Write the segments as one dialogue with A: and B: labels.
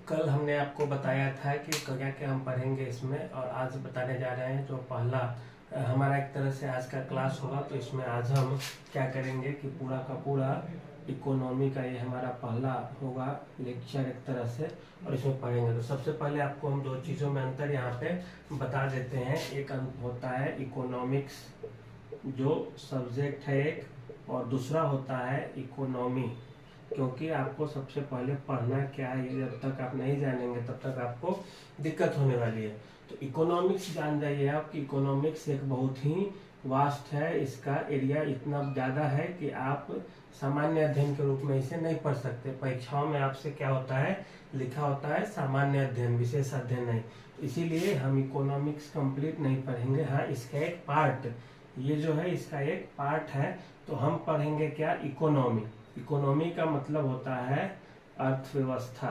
A: कल हमने आपको बताया था कि क्या क्या हम पढ़ेंगे इसमें, और आज बताने जा रहे हैं। जो पहला हमारा एक तरह से आज का क्लास होगा, तो इसमें आज हम क्या करेंगे कि पूरा का पूरा इकोनॉमी का ये हमारा पहला होगा लेक्चर एक तरह से, और इसमें पढ़ेंगे। तो सबसे पहले आपको हम दो चीज़ों में अंतर यहाँ पे बता देते हैं। एक होता है इकोनॉमिक्स जो सब्जेक्ट है एक, और दूसरा होता है इकोनॉमी। क्योंकि आपको सबसे पहले पढ़ना क्या है, ये जब तक आप नहीं जानेंगे तब तक आपको दिक्कत होने वाली है। तो इकोनॉमिक्स जान जाइए आप कि इकोनॉमिक्स एक बहुत ही वास्ट है। इसका एरिया इतना ज़्यादा है कि आप सामान्य अध्ययन के रूप में इसे नहीं पढ़ सकते। परीक्षाओं में आपसे क्या होता है, लिखा होता है सामान्य अध्ययन, विशेष अध्ययन नहीं। इसीलिए हम इकोनॉमिक्स कंप्लीट नहीं पढ़ेंगे। हाँ, इसका एक पार्ट, ये जो है इसका एक पार्ट है। तो हम पढ़ेंगे क्या, इकोनॉमी। इकोनॉमी का मतलब होता है अर्थव्यवस्था,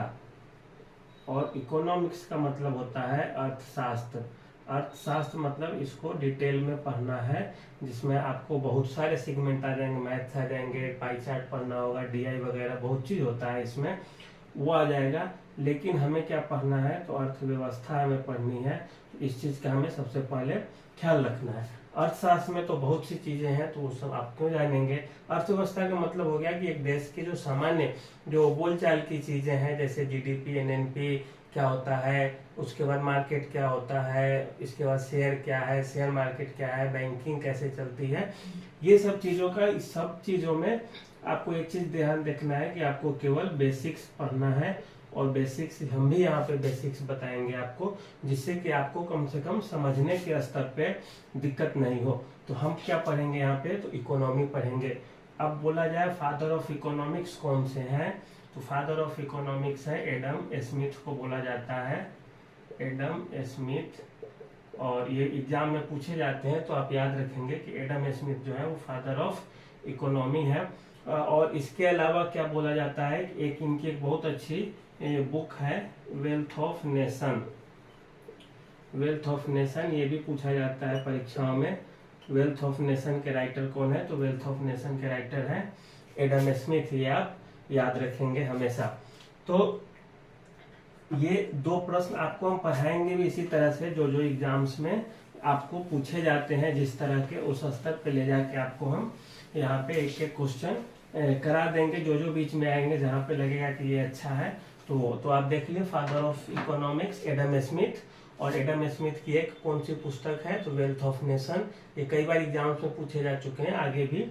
A: और इकोनॉमिक्स का मतलब होता है अर्थशास्त्र। अर्थशास्त्र मतलब इसको डिटेल में पढ़ना है, जिसमें आपको बहुत सारे सेगमेंट आ जाएंगे, मैथ्स आ जाएंगे, पाई चार्ट पढ़ना होगा, डीआई वगैरह बहुत चीज़ होता है इसमें, वो आ जाएगा। लेकिन हमें क्या पढ़ना है, तो अर्थव्यवस्था हमें पढ़नी है। तो इस चीज़ का हमें सबसे पहले ख्याल रखना है। अर्थशास्त्र में तो बहुत सी चीज़ें हैं, तो वो सब आप क्यों जानेंगे। अर्थव्यवस्था का मतलब हो गया कि एक देश की जो सामान्य जो बोलचाल की चीज़ें हैं, जैसे जीडीपी, एनएनपी क्या होता है, उसके बाद मार्केट क्या होता है, इसके बाद शेयर क्या है, शेयर मार्केट क्या है, बैंकिंग कैसे चलती है, ये सब चीज़ों का, इस सब चीज़ों में आपको एक चीज़ ध्यान रखना है कि आपको केवल बेसिक्स पढ़ना है। और बेसिक्स हम भी यहाँ पे बेसिक्स बताएंगे आपको, जिससे कि आपको कम से कम समझने के स्तर पे दिक्कत नहीं हो। तो हम क्या पढ़ेंगे यहाँ पे, तो इकोनॉमी पढ़ेंगे। अब बोला जाए फादर ऑफ इकोनॉमिक्स कौन से हैं, तो फादर ऑफ इकोनॉमिक्स है एडम स्मिथ को बोला जाता है, एडम स्मिथ। और ये एग्जाम में पूछे जाते हैं, तो आप याद रखेंगे कि एडम स्मिथ जो है वो फादर ऑफ इकोनॉमी है। और इसके अलावा क्या बोला जाता है, एक इनकी एक बहुत अच्छी बुक है wealth of nation. Wealth of nation ये भी पूछा जाता है परीक्षाओं में। वेल्थ ऑफ नेशन के राइटर कौन है, तो वेल्थ ऑफ नेशन के राइटर है एडम स्मिथ। ये आप याद रखेंगे हमेशा। तो ये दो प्रश्न आपको हम पढ़ाएंगे भी इसी तरह से, जो जो एग्जाम्स में आपको पूछे जाते हैं जिस तरह के, उस स्तर पे ले जाके आपको हम यहाँ पे एक एक क्वेश्चन करा देंगे। जो जो बीच में आएंगे, जहाँ पे लगेगा कि ये अच्छा है, तो आप देख लिए father of economics Adam Smith. और एडम स्मिथ की एक कौन सी पुस्तक है, तो वेल्थ ऑफ नेशन। ये कई बार एग्जाम्स में पूछे जा चुके हैं, आगे भी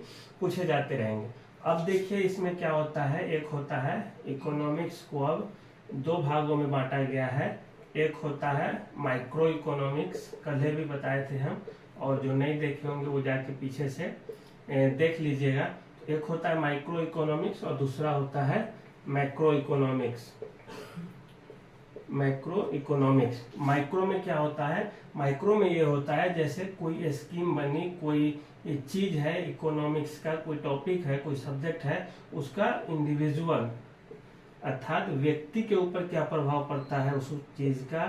A: पूछे जाते रहेंगे। अब देखिए इसमें क्या होता है, एक होता है इकोनॉमिक्स को अब दो भागों में बांटा गया है। एक होता है माइक्रो इकोनॉमिक्स, कल भी बताए थे हम, और जो नहीं देखे होंगे वो जाके पीछे से देख लीजिएगा। एक होता है माइक्रो इकोनॉमिक्स और दूसरा होता है macro economics. Macro economics, micro में क्या होता है, माइक्रो में ये होता है जैसे कोई स्कीम बनी, कोई चीज है इकोनॉमिक्स का, कोई टॉपिक है, कोई सब्जेक्ट है, उसका इंडिविजुअल अर्थात व्यक्ति के ऊपर क्या प्रभाव पड़ता है उस चीज का,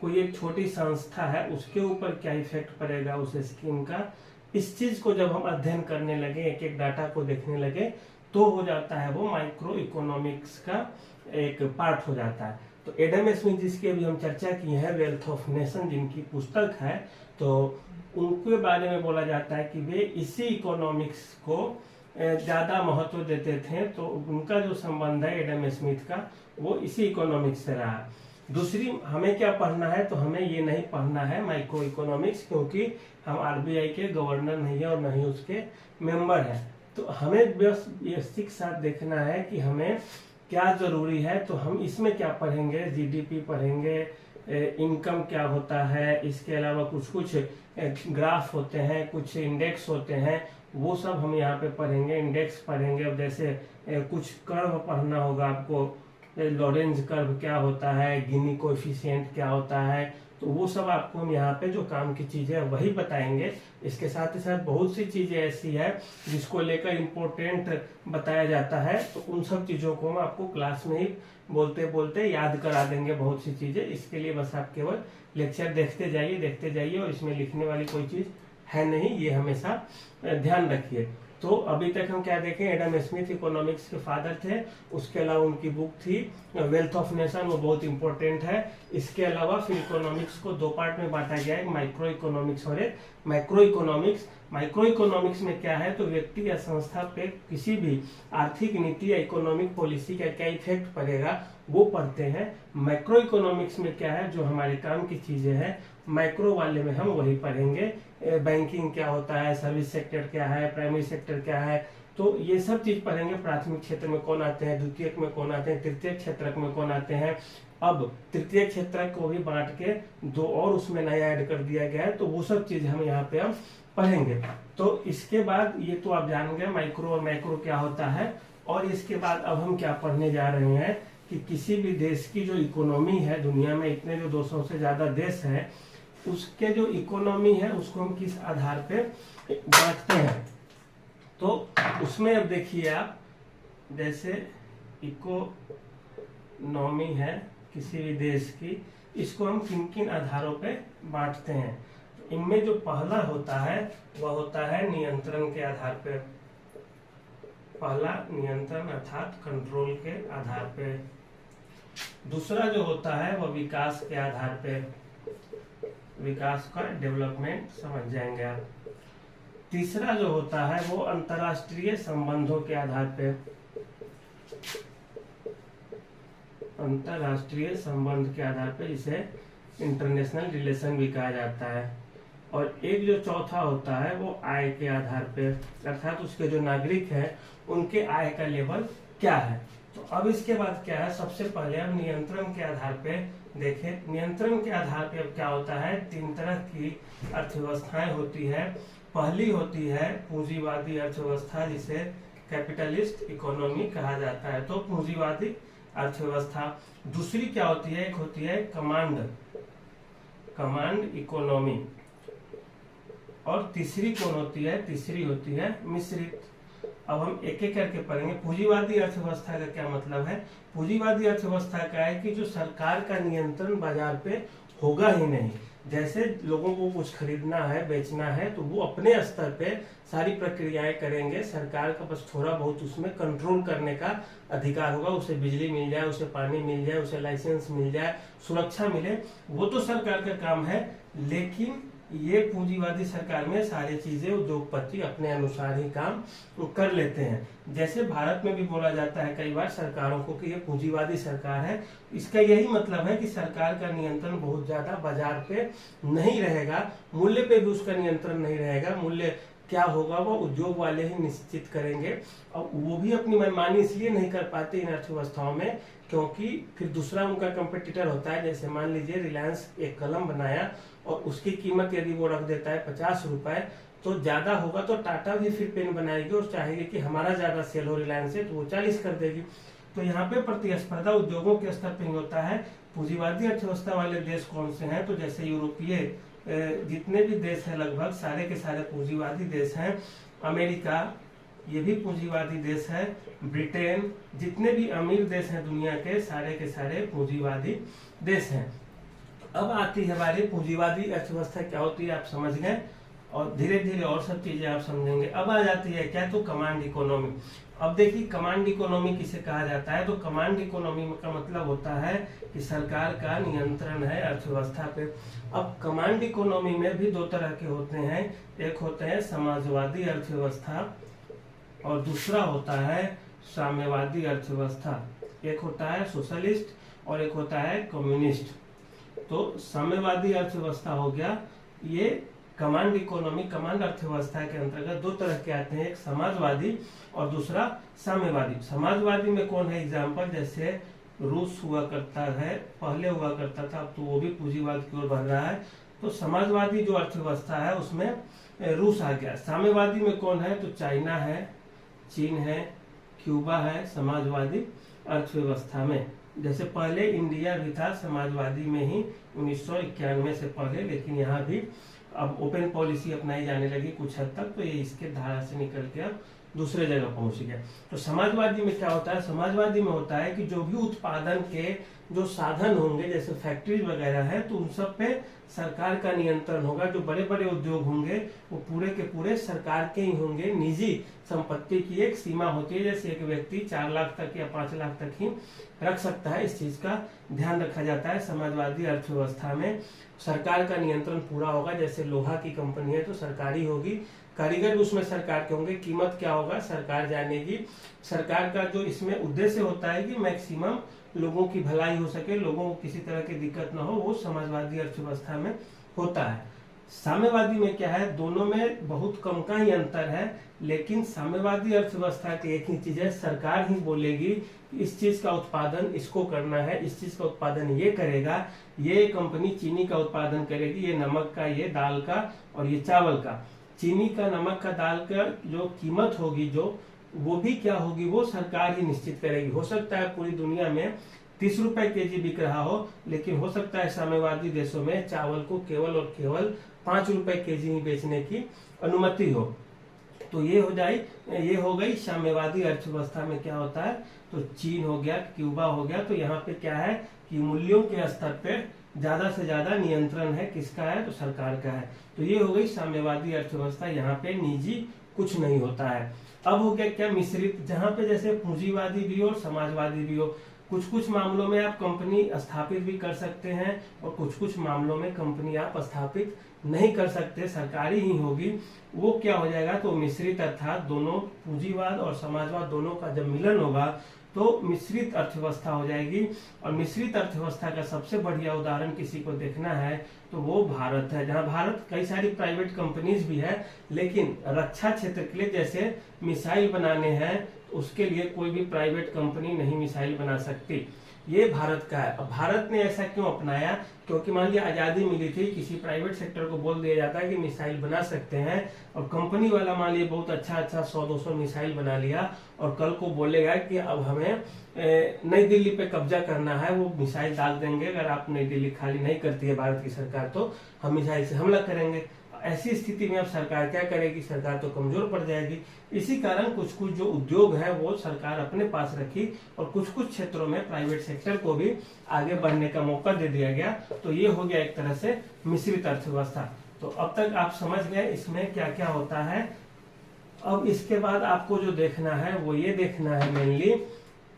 A: कोई एक छोटी संस्था है उसके ऊपर क्या इफेक्ट पड़ेगा उस स्कीम का, इस चीज को जब हम अध्ययन करने लगे, एक एक डाटा को देखने लगे, तो हो जाता है वो माइक्रो इकोनॉमिक्स का एक पार्ट हो जाता है। तो एडम स्मिथ जिसकी अभी हम चर्चा की है, वेल्थ ऑफ नेशन जिनकी पुस्तक है, तो उनके बारे में बोला जाता है कि वे इसी इकोनॉमिक्स को ज़्यादा महत्व देते थे। तो उनका जो संबंध है एडम स्मिथ का, वो इसी इकोनॉमिक्स से रहा। दूसरी हमें क्या पढ़ना है, तो हमें ये नहीं पढ़ना है माइक्रो इकोनॉमिक्स, क्योंकि हम आरबीआई के गवर्नर नहीं है और नहीं उसके मेंबर हैं। तो हमें बस बेसिक साथ देखना है कि हमें क्या जरूरी है। तो हम इसमें क्या पढ़ेंगे, जीडीपी पढ़ेंगे, इनकम क्या होता है, इसके अलावा कुछ कुछ ग्राफ होते हैं, कुछ इंडेक्स होते हैं, वो सब हम यहाँ पे पढ़ेंगे। इंडेक्स पढ़ेंगे, अब जैसे कुछ कर्व पढ़ना होगा आपको, लॉरेंज कर्व क्या होता है, गिनी कोएफिशिएंट क्या होता है, तो वो सब आपको हम यहाँ पे जो काम की चीजें है वही बताएंगे। इसके साथ ही साथ बहुत सी चीजें ऐसी है जिसको लेकर इम्पोर्टेंट बताया जाता है, तो उन सब चीजों को हम आपको क्लास में ही बोलते बोलते याद करा देंगे बहुत सी चीजें। इसके लिए बस आप केवल लेक्चर देखते जाइए और इसमें लिखने वाली कोई चीज है नहीं, ये हमेशा ध्यान रखिए। तो अभी तक हम क्या देखें, एडम स्मिथ इकोनॉमिक्स के फादर थे, उसके अलावा उनकी बुक थी वेल्थ ऑफ नेशन, वो बहुत इंपॉर्टेंट है। इसके अलावा फिर इकोनॉमिक्स को दो पार्ट में बांटा गया है, एक माइक्रो इकोनॉमिक्स और एक मैक्रो इकोनॉमिक्स। माइक्रो इकोनॉमिक्स में क्या है, तो व्यक्ति या संस्था पे किसी भी आर्थिक नीति या इकोनॉमिक पॉलिसी का क्या इफेक्ट पड़ेगा वो पढ़ते हैं। मैक्रो इकोनॉमिक्स में क्या है, जो हमारे काम की चीजें हैं, माइक्रो वाले में हम वही पढ़ेंगे। बैंकिंग क्या होता है, सर्विस सेक्टर क्या है, प्राइमरी सेक्टर क्या है, तो ये सब चीज पढ़ेंगे। प्राथमिक क्षेत्र में कौन आते हैं, द्वितीयक में कौन आते हैं, तृतीय क्षेत्रक में कौन आते हैं। अब तृतीय क्षेत्रक को भी बांट के दो और उसमें नया ऐड कर दिया गया है, तो वो सब चीज हम यहाँ पे हम पढ़ेंगे। तो इसके बाद ये तो आप जान गए माइक्रो और मैक्रो क्या होता है। और इसके बाद अब हम क्या पढ़ने जा रहे हैं कि किसी भी देश की जो इकोनॉमी है, दुनिया में इतने जो 200 से ज्यादा देश है, उसके जो इकोनॉमी है उसको हम किस आधार पे बांटते हैं। तो उसमें अब देखिए आप, जैसे इकोनॉमी है किसी भी देश की, इसको हम किन किन आधारों पे बांटते हैं। तो इनमें जो पहला होता है वह होता है नियंत्रण के आधार पे। पहला नियंत्रण अर्थात कंट्रोल के आधार पे। दूसरा जो होता है वह विकास के आधार पे, विकास का डेवलपमेंट समझ जाएंगे आप। तीसरा जो होता है वो अंतर्राष्ट्रीय संबंधों के आधार पे, अंतर्राष्ट्रीय संबंध के आधार पे, जिसे इंटरनेशनल रिलेशन भी कहा जाता है। और एक जो चौथा होता है वो आय के आधार पे, अर्थात उसके जो नागरिक हैं उनके आय का लेवल क्या है। तो अब इसके बाद क्या है, सबसे पहले हम नियंत्रण के आधार पे देखें। नियंत्रण के आधार पे अब क्या होता है, तीन तरह की अर्थव्यवस्थाएं होती है। पहली होती है पूंजीवादी अर्थव्यवस्था, जिसे कैपिटलिस्ट इकोनॉमी कहा जाता है, तो पूंजीवादी अर्थव्यवस्था। दूसरी क्या होती है, एक होती है कमांड इकोनॉमी। और तीसरी कौन होती है, तीसरी होती है मिश्रित। अब हम एक एक करके पढ़ेंगे। पूंजीवादी अर्थव्यवस्था का क्या मतलब है। पूंजीवादी अर्थव्यवस्था का है कि जो सरकार का नियंत्रण बाजार पे होगा ही नहीं। जैसे लोगों को कुछ खरीदना है, बेचना है, तो वो अपने स्तर पे सारी प्रक्रियाएं करेंगे। सरकार का बस थोड़ा बहुत उसमें कंट्रोल करने का अधिकार होगा। उसे बिजली मिल जाए, उसे पानी मिल जाए, उसे लाइसेंस मिल जाए, सुरक्षा मिले, वो तो सरकार का काम है। लेकिन ये पूंजीवादी सरकार में सारी चीजें उद्योगपति अपने अनुसार ही काम कर लेते हैं। जैसे भारत में भी बोला जाता है कई बार सरकारों को कि ये पूंजीवादी सरकार है। इसका यही मतलब है कि सरकार का नियंत्रण बहुत ज्यादा बाजार पे नहीं रहेगा, मूल्य पे भी उसका नियंत्रण नहीं रहेगा। मूल्य क्या होगा वो उद्योग वाले ही निश्चित करेंगे। और वो भी अपनी मनमानी इसलिए नहीं कर पाते इन अर्थव्यवस्थाओं में, क्योंकि फिर दूसरा उनका कंपटीटर होता है। जैसे मान लीजिए रिलायंस एक कलम बनाया और उसकी कीमत यदि वो रख देता है 50 रुपए, तो ज्यादा होगा तो टाटा भी फिर पेन बनाएगी और चाहेगी कि हमारा ज्यादा सेल हो रिलायंस से, तो वो 40 कर देगी। तो यहाँ पे प्रतिस्पर्धा उद्योगों के स्तर पे ही होता है। पूंजीवादी अर्थव्यवस्था वाले देश कौन से हैं, तो जैसे यूरोपीय जितने भी देश हैं लगभग सारे के सारे पूंजीवादी देश हैं। अमेरिका ये भी पूंजीवादी देश है। ब्रिटेन, जितने भी अमीर देश हैं दुनिया के सारे पूंजीवादी देश हैं। अब आती है हमारी पूंजीवादी अर्थव्यवस्था क्या होती है आप समझ गए, और धीरे धीरे और सब चीजें आप समझेंगे। अब आ जाती है क्या, तो कमांड इकोनॉमी। अब देखिए कमांड इकोनॉमी किसे कहा जाता है, तो कमांड इकोनॉमी का मतलब होता है कि सरकार का नियंत्रण है अर्थव्यवस्था पे। अब कमांड इकोनॉमी में भी दो तरह के होते हैं, एक होते हैं समाजवादी अर्थव्यवस्था और दूसरा होता है साम्यवादी अर्थव्यवस्था। एक होता है सोशलिस्ट और एक होता है कम्युनिस्ट। तो साम्यवादी अर्थव्यवस्था हो गया, ये कमांड इकोनॉमी, कमांड अर्थव्यवस्था के अंतर्गत दो तरह के आते हैं, एक समाजवादी और दूसरा साम्यवादी। समाजवादी में कौन है एग्जाम्पल, जैसे रूस हुआ करता है, पहले हुआ करता था, अब तो वो भी पूंजीवाद की ओर बढ़ रहा है। तो समाजवादी जो अर्थव्यवस्था है उसमें रूस आ गया। साम्यवादी में कौन है, तो चाइना है, चीन है, क्यूबा है समाजवादी अर्थव्यवस्था में। जैसे पहले इंडिया भी था समाजवादी में ही 1991 से पहले, लेकिन यहाँ भी अब ओपन पॉलिसी अपनाई जाने लगी कुछ हद तक, तो ये इसके धारा से निकल के अब दूसरे जगह पहुंच गया। तो समाजवादी में क्या होता है, समाजवादी में होता है कि जो भी उत्पादन के जो साधन होंगे जैसे फैक्ट्री वगैरह है तो उन सब पे सरकार का नियंत्रण होगा। जो बड़े बड़े उद्योग होंगे वो पूरे के पूरे सरकार के ही होंगे। निजी संपत्ति की एक सीमा होती है, जैसे एक व्यक्ति 4 लाख तक या 5 लाख तक ही रख सकता है। इस चीज का ध्यान रखा जाता है। समाजवादी अर्थव्यवस्था में सरकार का नियंत्रण पूरा होगा। जैसे लोहा की कंपनी है तो सरकारी होगी, कारीगर उसमें सरकार के होंगे, कीमत क्या होगा सरकार जानेगी। सरकार का जो इसमें उद्देश्य होता है कि मैक्सिमम लोगों की भलाई हो सके, लोगों को किसी तरह की दिक्कत ना हो, वो समाजवादी अर्थव्यवस्था में होता है। साम्यवादी में क्या है, दोनों में बहुत कम का ही अंतर है, लेकिन साम्यवादी अर्थव्यवस्था की एक ही चीज है, सरकार ही बोलेगी इस चीज का उत्पादन इसको करना है, इस चीज का उत्पादन ये करेगा। ये कंपनी चीनी का उत्पादन करेगी, ये नमक का, ये दाल का और ये चावल का। चीनी का, नमक का, दाल का जो कीमत होगी जो वो भी क्या होगी, वो सरकार ही निश्चित करेगी। हो सकता है पूरी दुनिया में 30 रुपए केजी बिक रहा हो, लेकिन हो सकता है साम्यवादी देशों में चावल को केवल और केवल 5 रुपए केजी ही बेचने की अनुमति हो। तो ये हो गई साम्यवादी अर्थव्यवस्था में क्या होता है। तो चीन हो गया, क्यूबा हो गया, तो यहाँ पे क्या है कि मूल्यों के स्तर पे ज्यादा से ज्यादा नियंत्रण है, किसका है, तो सरकार का है। तो ये हो गई साम्यवादी अर्थव्यवस्था, यहाँ पे निजी कुछ नहीं होता है। अब हो गया क्या मिश्रित, जहाँ पे जैसे पूंजीवादी भी हो और समाजवादी भी हो। कुछ कुछ मामलों में आप कंपनी स्थापित भी कर सकते हैं और कुछ कुछ मामलों में कंपनी आप स्थापित नहीं कर सकते, सरकारी ही होगी। वो क्या हो जाएगा, तो मिश्रित, अर्थात दोनों पूंजीवाद और समाजवाद दोनों का जब मिलन होगा तो मिश्रित अर्थव्यवस्था हो जाएगी। और मिश्रित अर्थव्यवस्था का सबसे बढ़िया उदाहरण किसी को देखना है तो वो भारत है, जहां भारत कई सारी प्राइवेट कंपनीज भी है, लेकिन रक्षा क्षेत्र के लिए जैसे मिसाइल बनाने हैं उसके लिए कोई भी प्राइवेट कंपनी नहीं मिसाइल बना सकती। ये भारत का है। अब भारत ने ऐसा क्यों अपनाया, क्योंकि मान लिया आजादी मिली थी, किसी प्राइवेट सेक्टर को बोल दिया जाता है कि मिसाइल बना सकते हैं, और कंपनी वाला मान लिया बहुत अच्छा 100-200 मिसाइल बना लिया और कल को बोलेगा कि अब हमें नई दिल्ली पे कब्जा करना है, वो मिसाइल डाल देंगे, अगर आप नई दिल्ली खाली नहीं करती है भारत की सरकार तो हम मिसाइल से हमला करेंगे। ऐसी स्थिति में अब सरकार क्या करेगी, सरकार तो कमजोर पड़ जाएगी। इसी कारण कुछ कुछ जो उद्योग है वो सरकार अपने पास रखी और कुछ कुछ क्षेत्रों में प्राइवेट सेक्टर को भी आगे बढ़ने का मौका दे दिया गया। तो ये हो गया एक तरह से मिश्रित अर्थव्यवस्था। तो अब तक आप समझ गए इसमें क्या क्या होता है। अब इसके बाद आपको जो देखना है वो ये देखना है मेनली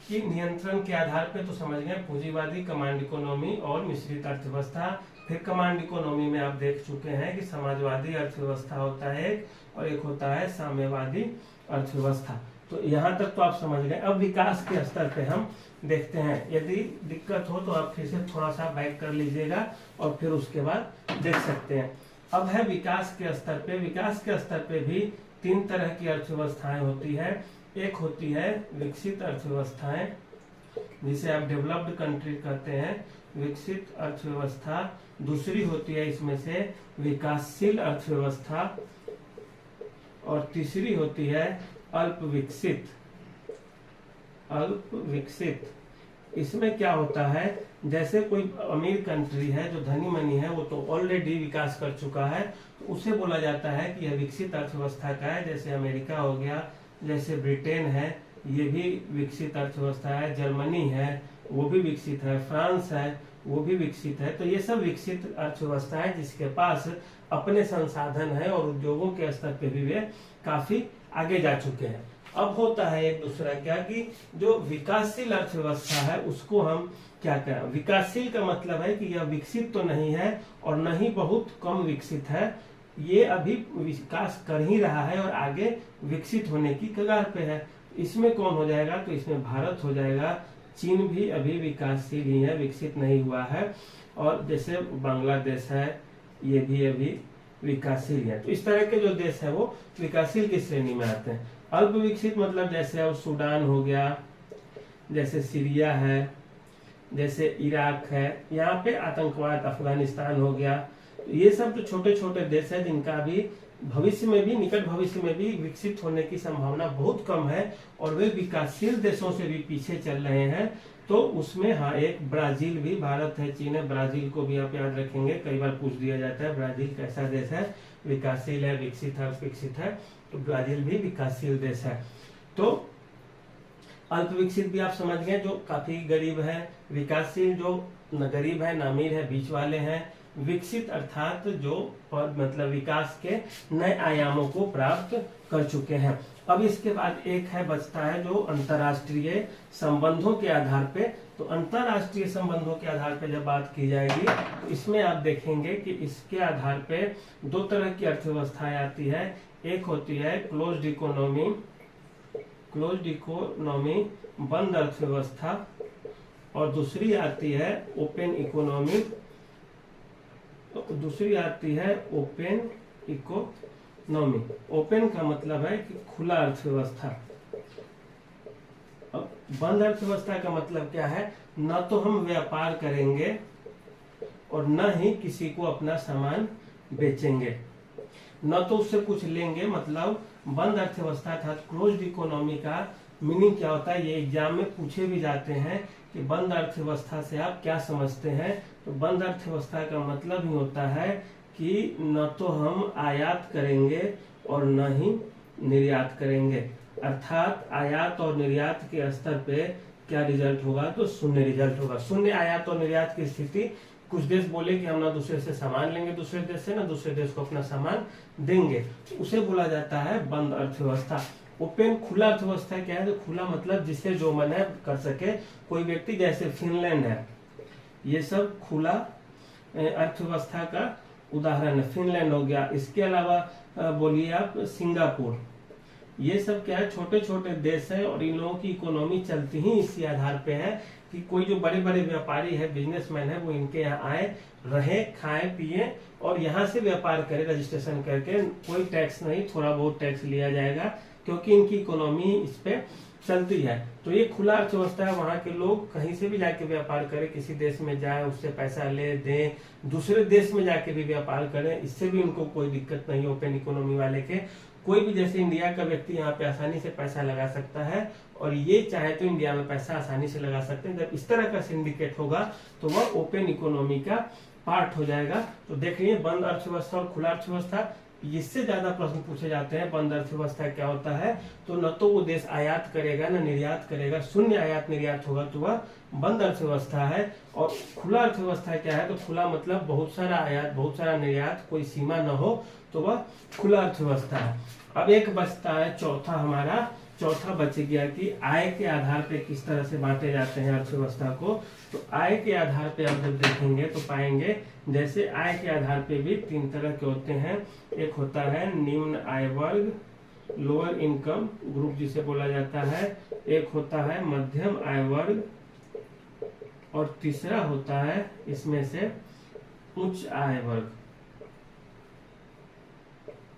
A: कि नियंत्रण के आधार पे तो समझ गए पूंजीवादी, कमांड इकोनॉमी और मिश्रित अर्थव्यवस्था। फिर कमांड इकोनॉमी में आप देख चुके हैं कि समाजवादी अर्थव्यवस्था होता है और एक होता है साम्यवादी अर्थव्यवस्था। तो यहाँ तक तो आप समझ गए। अब विकास के स्तर पे हम देखते हैं, यदि दिक्कत हो तो आप फिर से थोड़ा सा बैक कर लीजिएगा और फिर उसके बाद देख सकते हैं। अब है विकास के स्तर पे। विकास के स्तर पे भी 3 तरह की अर्थव्यवस्थाएं होती है। एक होती है विकसित अर्थव्यवस्थाएं, जिसे आप डेवलप्ड कंट्री कहते हैं, विकसित अर्थव्यवस्था। दूसरी होती है इसमें से विकासशील अर्थव्यवस्था और तीसरी होती है अल्प विकसित। अल्प विकसित इसमें क्या होता है, जैसे कोई अमीर कंट्री है जो धनी मनी है वो तो ऑलरेडी विकास कर चुका है, तो उसे बोला जाता है कि यह विकसित अर्थव्यवस्था का है। जैसे अमेरिका हो गया, जैसे ब्रिटेन है, ये भी विकसित अर्थव्यवस्था है। जर्मनी है वो भी विकसित है, फ्रांस है वो भी विकसित है। तो ये सब विकसित अर्थव्यवस्था है जिसके पास अपने संसाधन है और उद्योगों के स्तर पे भी वे काफी आगे जा चुके हैं। अब होता है एक दूसरा क्या कि जो विकासशील अर्थव्यवस्था है उसको हम क्या करें। विकासशील का मतलब है कि यह विकसित तो नहीं है और न ही बहुत कम विकसित है, ये अभी विकास कर ही रहा है और आगे विकसित होने की कगार पे है। इसमें कौन हो जाएगा, तो इसमें भारत हो जाएगा। चीन भी अभी विकासशील ही है, विकसित नहीं हुआ है। और जैसे बांग्लादेश है ये भी अभी विकासशील है। तो इस तरह के जो देश है वो विकासशील की श्रेणी में आते हैं। अल्प विकसित मतलब जैसे अब सूडान हो गया, जैसे सीरिया है, जैसे इराक है, यहाँ पे आतंकवाद, अफगानिस्तान हो गया। ये सब जो छोटे छोटे देश है जिनका भी भविष्य में भी, निकट भविष्य में भी विकसित होने की संभावना बहुत कम है और वे विकासशील देशों से भी पीछे चल रहे हैं। तो उसमें हाँ एक ब्राजील भी, भारत है, चीन है, ब्राजील को भी आप याद रखेंगे, कई बार पूछ दिया जाता है ब्राजील कैसा देश है, विकासशील है, विकसित है, विकसित है। तो ब्राजील भी विकासशील देश है। तो अल्प विकसित भी आप समझ गए, जो काफी गरीब है, विकासशील जो न गरीब है न अमीर है, बीच वाले हैं, विकसित अर्थात जो मतलब विकास के नए आयामों को प्राप्त कर चुके हैं। अब इसके बाद एक है बचता है जो अंतर्राष्ट्रीय संबंधों के आधार पे। तो अंतर्राष्ट्रीय संबंधों के आधार पे जब बात की जाएगी तो इसमें आप देखेंगे कि इसके आधार पे दो तरह की अर्थव्यवस्थाएं आती है। एक होती है क्लोज्ड इकोनॉमी बंद अर्थव्यवस्था, और दूसरी आती है ओपन इकोनॉमी, ओपन का मतलब है कि खुला अर्थव्यवस्था। अब बंद अर्थव्यवस्था का मतलब क्या है, न तो हम व्यापार करेंगे और न ही किसी को अपना सामान बेचेंगे, न तो उससे कुछ लेंगे। मतलब बंद अर्थव्यवस्था था क्लोज्ड इकोनॉमी का मीनिंग क्या होता है, ये एग्जाम में पूछे भी जाते हैं कि बंद अर्थव्यवस्था से आप क्या समझते हैं। तो बंद अर्थव्यवस्था का मतलब ही होता है कि न तो हम आयात करेंगे और न ही निर्यात करेंगे, अर्थात आयात और निर्यात के स्तर पे क्या रिजल्ट होगा, तो शून्य रिजल्ट होगा। शून्य आयात और निर्यात की स्थिति, कुछ देश बोले कि हम ना दूसरे से सामान लेंगे दूसरे देश से, ना दूसरे देश को अपना सामान देंगे, उसे बोला जाता है बंद अर्थव्यवस्था। ओपन खुला अर्थव्यवस्था क्या है, तो खुला मतलब जिसे जो मन है कर सके कोई व्यक्ति, जैसे फिनलैंड है, ये सब खुला अर्थव्यवस्था का उदाहरण है, फिनलैंड हो गया। इसके अलावा बोलिए आप सिंगापुर, ये सब क्या है, छोटे छोटे देश है और इन लोगों की इकोनॉमी चलती ही इसी आधार पे है कि कोई जो बड़े बड़े व्यापारी है, बिजनेसमैन है, वो इनके यहाँ आए, रहे, खाए पिए और यहाँ से व्यापार करे रजिस्ट्रेशन करके, कोई टैक्स नहीं, थोड़ा बहुत टैक्स लिया जाएगा क्योंकि इनकी इकोनॉमी इस पे चलती है। तो ये खुला अर्थव्यवस्था है, वहाँ के लोग कहीं से भी जाके व्यापार करें, किसी देश में जाए उससे पैसा ले दें, दूसरे देश में जाके भी व्यापार करें, इससे भी उनको कोई दिक्कत नहीं। ओपन इकोनॉमी वाले के कोई भी जैसे इंडिया का व्यक्ति यहाँ पे आसानी से पैसा लगा सकता है और ये चाहे तो इंडिया में पैसा आसानी से लगा सकते हैं। जब इस तरह का सिंडिकेट होगा तो वह ओपन इकोनॉमी का पार्ट हो जाएगा। तो देखिए बंद अर्थव्यवस्था और खुला अर्थव्यवस्था, इससे ज्यादा प्रश्न पूछे जाते हैं। बंद अर्थव्यवस्था क्या होता है, तो न तो वो देश आयात करेगा न निर्यात करेगा, शून्य आयात निर्यात होगा तो वह बंद अर्थव्यवस्था है। और खुला अर्थव्यवस्था क्या है, तो खुला मतलब बहुत सारा आयात बहुत सारा निर्यात, कोई सीमा न हो, तो वह खुला अर्थव्यवस्था है। अब एक बचता है चौथा, हमारा चौथा बच गया कि आय के आधार पे किस तरह से बांटे जाते हैं अर्थव्यवस्था को। तो आय के आधार पे हम जब देखेंगे तो पाएंगे जैसे आय के आधार पे भी तीन तरह के होते हैं। एक होता है निम्न आय वर्ग, लोअर इनकम ग्रुप जिसे बोला जाता है, एक होता है मध्यम आय वर्ग, और तीसरा होता है इसमें से उच्च आय वर्ग,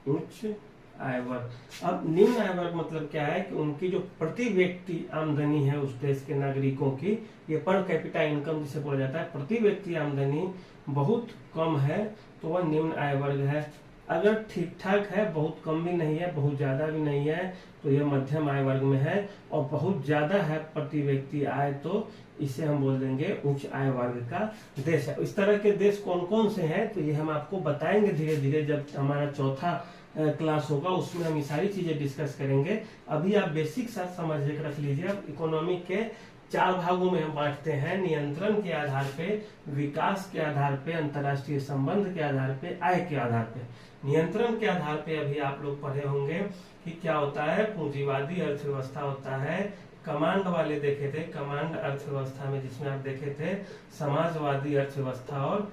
A: उच्च आय वर्ग। अब निम्न आय वर्ग मतलब क्या है कि उनकी जो प्रति व्यक्ति आमदनी है उस देश के नागरिकों की, ये पर कैपिटा इनकम जिसे बोला जाता है, प्रति व्यक्ति आमदनी बहुत कम है तो वह निम्न आय वर्ग है। अगर ठीक ठाक है, बहुत कम भी नहीं है बहुत ज्यादा भी नहीं है, तो यह मध्यम आय वर्ग में है। और बहुत ज्यादा है प्रति व्यक्ति आय, तो इसे हम बोल देंगे उच्च आय वर्ग का देश है। इस तरह के देश कौन कौन से हैं तो ये हम आपको बताएंगे धीरे धीरे, जब हमारा चौथा क्लास होगा उसमें हम ये सारी चीजें डिस्कस करेंगे। अभी आप बेसिक साथ समझ के रख लीजिए। अब इकोनॉमी के चार भागों में हम बांटते हैं, नियंत्रण के आधार पे, विकास के आधार पे, अंतर्राष्ट्रीय संबंध के आधार पे, आय के आधार पे। नियंत्रण के आधार पे अभी आप लोग पढ़े होंगे कि क्या होता है, पूंजीवादी अर्थव्यवस्था होता है, कमांड वाले देखे थे, कमांड अर्थव्यवस्था में जिसमें आप देखे थे समाजवादी अर्थव्यवस्था और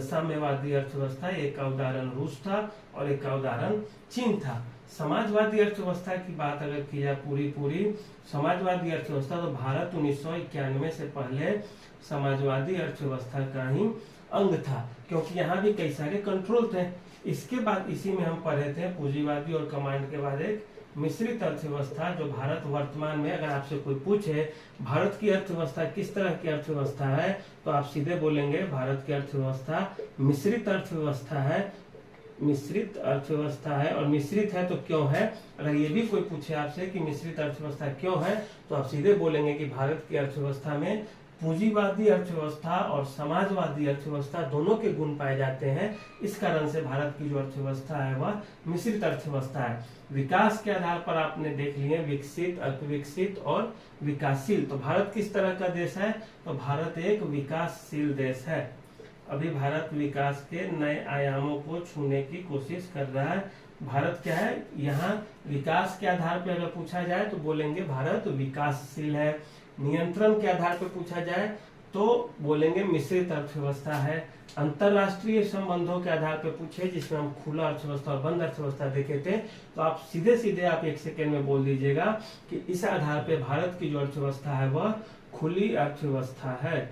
A: साम्यवादी अर्थव्यवस्था। एक का उदाहरण रूस था और एक का उदाहरण चीन था। समाजवादी अर्थव्यवस्था की बात अगर की जाए पूरी समाजवादी अर्थव्यवस्था, तो भारत 1991 से पहले समाजवादी अर्थव्यवस्था का ही अंग था, क्योंकि यहाँ भी कई सारे कंट्रोल थे। इसके बाद इसी में हम पढ़े थे पूंजीवादी और कमांड के बाद एक मिश्रित अर्थव्यवस्था, जो भारत वर्तमान में, अगर आपसे कोई पूछे भारत की अर्थव्यवस्था किस तरह की अर्थव्यवस्था है, तो आप सीधे बोलेंगे भारत की अर्थव्यवस्था मिश्रित अर्थव्यवस्था है, मिश्रित अर्थव्यवस्था है। और मिश्रित है तो क्यों है, अगर ये भी कोई पूछे आपसे कि मिश्रित अर्थव्यवस्था क्यों है, तो आप सीधे बोलेंगे कि भारत की अर्थव्यवस्था में पूंजीवादी अर्थव्यवस्था और समाजवादी अर्थव्यवस्था दोनों के गुण पाए जाते हैं। इस कारण से भारत की जो अर्थव्यवस्था है वह मिश्रित अर्थव्यवस्था है। विकास के आधार पर आपने देख लिए विकसित, अल्पविकसित और विकासशील। तो भारत किस तरह का देश है? तो भारत एक विकासशील देश है। अभी भारत विकास के नए आयामों को छूने की कोशिश कर रहा है। भारत क्या है? यहाँ विकास के आधार पर अगर पूछा जाए तो बोलेंगे भारत विकासशील है। नियंत्रण के आधार पर पूछा जाए तो बोलेंगे मिश्रित अर्थव्यवस्था है। अंतरराष्ट्रीय संबंधों के आधार पर पूछे, जिसमें हम खुला अर्थव्यवस्था और बंद अर्थव्यवस्था देखे थे, तो आप सीधे सीधे आप 1 सेकेंड में बोल दीजिएगा कि इस आधार पर भारत की जो अर्थव्यवस्था है वह खुली अर्थव्यवस्था है।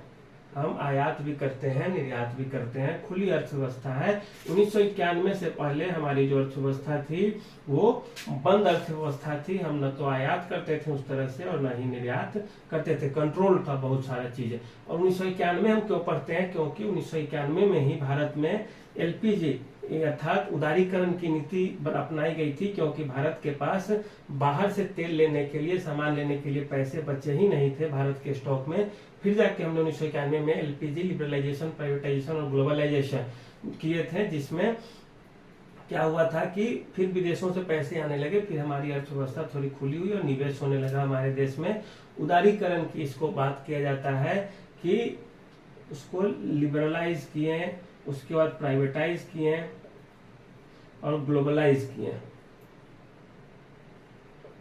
A: हम आयात भी करते हैं, निर्यात भी करते हैं, खुली अर्थव्यवस्था है। 1991 से पहले हमारी जो अर्थव्यवस्था थी वो बंद अर्थव्यवस्था थी। हम न तो आयात करते थे उस तरह से और न ही निर्यात करते थे, कंट्रोल था बहुत सारा चीजें। और 1991 हम क्यों पढ़ते हैं? क्योंकि 1991 में ही भारत में LPG अर्थात उदारीकरण की नीति अपनाई गई थी, क्योंकि भारत के पास बाहर से तेल लेने के लिए, सामान लेने के लिए पैसे बचे ही नहीं थे भारत के स्टॉक में। फिर जाके हमने 1991 में LPG लिबरलाइजेशन, प्राइवेटाइजेशन और ग्लोबलाइजेशन किए थे, जिसमें क्या हुआ था कि फिर विदेशों से पैसे आने लगे, फिर हमारी अर्थव्यवस्था थोड़ी खुली हुई और निवेश होने लगा हमारे देश में। उदारीकरण की इसको बात किया जाता है कि उसको लिबरलाइज किए, उसके बाद प्राइवेटाइज किए और ग्लोबलाइज किए।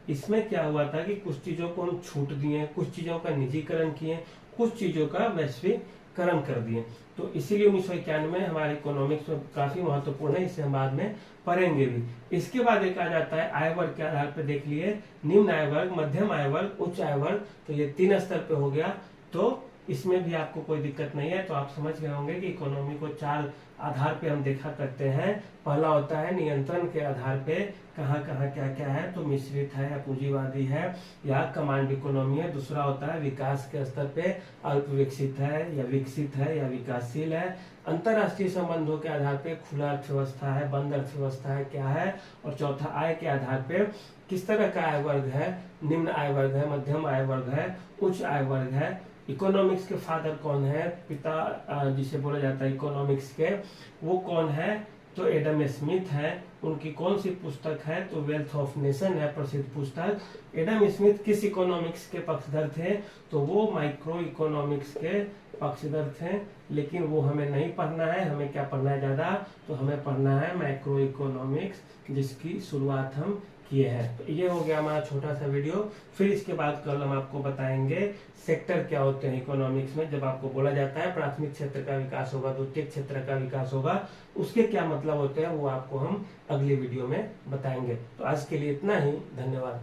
A: इसमें क्या हुआ था कि कुछ चीजों को हम छूट दिए, कुछ चीजों का निजीकरण किए, कुछ चीजों का वैश्वीकरण कर दिए। तो इसीलिए 1991 में हमारे इकोनॉमिक्स में काफी महत्वपूर्ण है, इसे हम बाद में पढ़ेंगे भी। इसके बाद एक आ जाता है आय वर्ग के आधार पर देख लिए, निम्न आय वर्ग, मध्यम आय वर्ग, उच्च आय वर्ग। तो ये 3 स्तर पे हो गया। तो इसमें भी आपको कोई दिक्कत नहीं है। तो आप समझ गए होंगे कि इकोनॉमी को 4 आधार पे हम देखा करते हैं। पहला होता है नियंत्रण के आधार पे, कहाँ कहाँ क्या क्या है, तो मिश्रित है या पूंजीवादी है या कमांड इकोनॉमी है। दूसरा होता है विकास के स्तर पे, अल्प विकसित है या विकसित है या विकासशील है। अंतरराष्ट्रीय संबंधों के आधार पे खुला अर्थव्यवस्था है, बंद अर्थव्यवस्था है, क्या है। और चौथा आय के आधार पे किस तरह का आय वर्ग है, निम्न आय वर्ग है, मध्यम आय वर्ग है, उच्च आय वर्ग है। इकोनॉमिक्स के फादर कौन है, पिता जिसे बोला जाता है इकोनॉमिक्स के, वो कौन है? तो एडम स्मिथ है। उनकी कौन सी पुस्तक है? तो वेल्थ ऑफ नेशन है प्रसिद्ध पुस्तक। एडम स्मिथ किस इकोनॉमिक्स के पक्षधर थे? तो वो माइक्रो इकोनॉमिक्स के पक्षधर थे। लेकिन वो हमें नहीं पढ़ना है। हमें क्या पढ़ना है ज्यादा? तो हमें पढ़ना है मैक्रो इकोनॉमिक्स, जिसकी शुरुआत हम किए हैं। तो ये हो गया हमारा छोटा सा वीडियो। फिर इसके बाद कल हम आपको बताएंगे सेक्टर क्या होते हैं इकोनॉमिक्स में। जब आपको बोला जाता है प्राथमिक क्षेत्र का विकास होगा, द्वितीय क्षेत्र का विकास होगा, उसके क्या मतलब होते हैं वो आपको हम अगले वीडियो में बताएंगे। तो आज के लिए इतना ही, धन्यवाद।